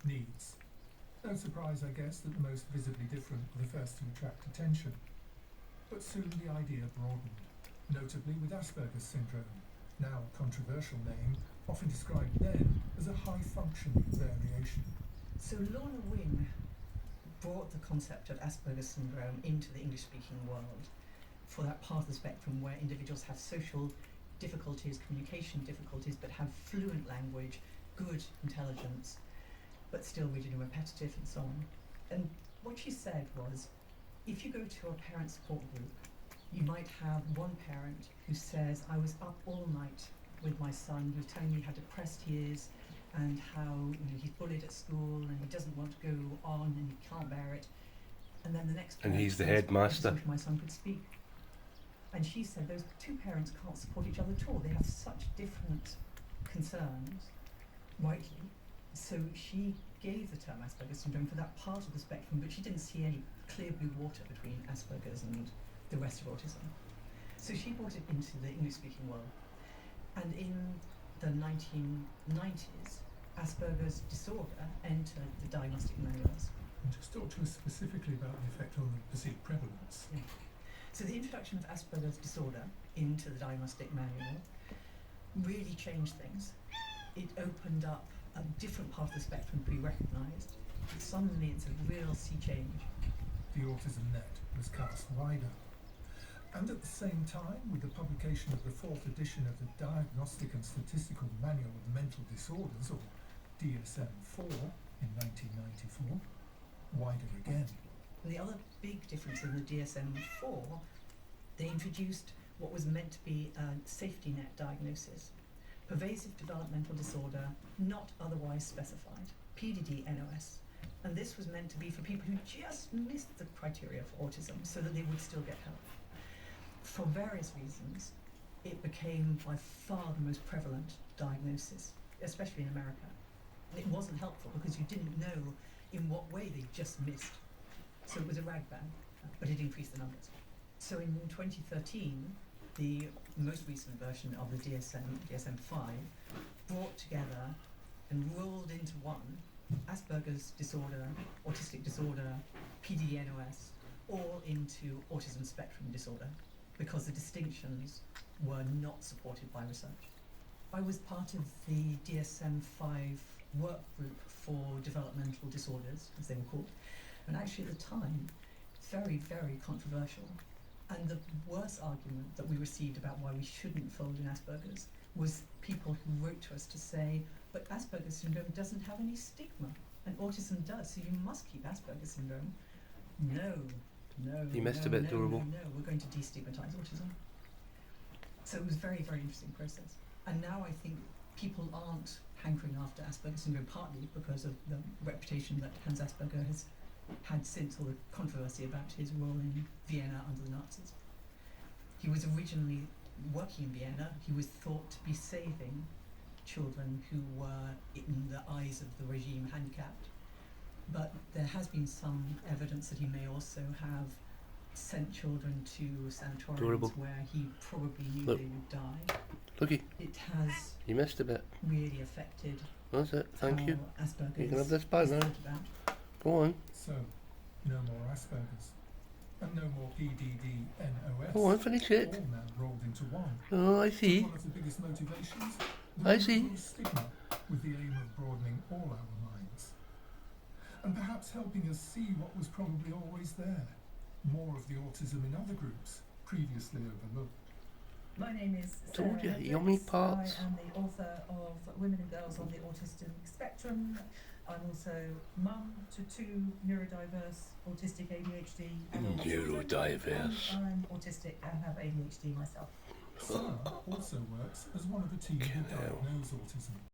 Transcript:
needs. No surprise, I guess, that the most visibly different were the first to attract attention. But soon the idea broadened, notably with Asperger's syndrome, now a controversial name, often described then as a high-functioning variation. So Lorna Wing brought the concept of Asperger's syndrome into the English-speaking world for that part of the spectrum where individuals have social difficulties, communication difficulties, but have fluent language, good intelligence, but still rigid and repetitive and so on. And what she said was, if you go to a parent support group, you might have one parent who says, I was up all night with my son, who's telling me how depressed he is and how he's bullied at school and he doesn't want to go on and he can't bear it. And then the next And parent he's the says, headmaster. I just wish my son could speak. And she said those two parents can't support each other at all. They have such different concerns, rightly. So she gave the term Asperger's syndrome for that part of the spectrum, but she didn't see any clear blue water between Asperger's and the rest of autism. So she brought it into the English-speaking world. And in the 1990s, Asperger's disorder entered the diagnostic manuals. And just talk to us specifically about the effect on the perceived prevalence. Yeah. So the introduction of Asperger's disorder into the diagnostic manual really changed things. It opened up a different part of the spectrum to be recognised. Suddenly it's a real sea change. The autism net was cast wider. And at the same time, with the publication of the 4th edition of the Diagnostic and Statistical Manual of Mental Disorders, or DSM-4, in 1994, wider again. And the other big difference in the DSM-4, they introduced what was meant to be a safety net diagnosis. Pervasive developmental disorder, not otherwise specified, PDD-NOS. And this was meant to be for people who just missed the criteria for autism so that they would still get help. For various reasons, it became by far the most prevalent diagnosis, especially in America. And it wasn't helpful because you didn't know in what way they just missed. So it was a rag bag, but it increased the numbers. So in 2013, the most recent version of the DSM-5, brought together and rolled into one Asperger's disorder, autistic disorder, PDD-NOS, all into autism spectrum disorder, because the distinctions were not supported by research. I was part of the DSM-5 work group for developmental disorders, as they were called, and actually at the time, very, very controversial. And the worst argument that we received about why we shouldn't fold in Asperger's was people who wrote to us to say, but Asperger's syndrome doesn't have any stigma, and autism does, so you must keep Asperger's syndrome. No. You missed a bit, Dorable. No, we're going to destigmatise autism. So it was a very, very interesting process. And now I think people aren't hankering after Asperger's syndrome, partly because of the reputation that Hans Asperger has had since, or the controversy about his role in Vienna under the Nazis. He was originally working in Vienna. He was thought to be saving children who were, in the eyes of the regime, handicapped. But there has been some evidence that he may also have sent children to sanatoriums Dorable. where he probably knew Look. they would die. Looky, It has you missed a bit. really affected That's it, thank you. Asperger's You can have this back is now. thought about. Go on. So, no more Asperger's. And no more PDD-NOS. Go on, finish it. All now rolled into one. Oh, I see. One of the biggest motivations, the I see. removal of stigma, with the aim of broadening all our minds. And perhaps helping us see what was probably always there. More of the autism in other groups, previously overlooked. My name is Told Sarah you, yummy Hendricks. parts. I am the author of Women and Girls on the Autistic Spectrum. I'm also mum to two neurodiverse autistic ADHD adult children, Neurodiverse. and I'm autistic and have ADHD myself. Sarah also works as one of a team who Hell. diagnose autism.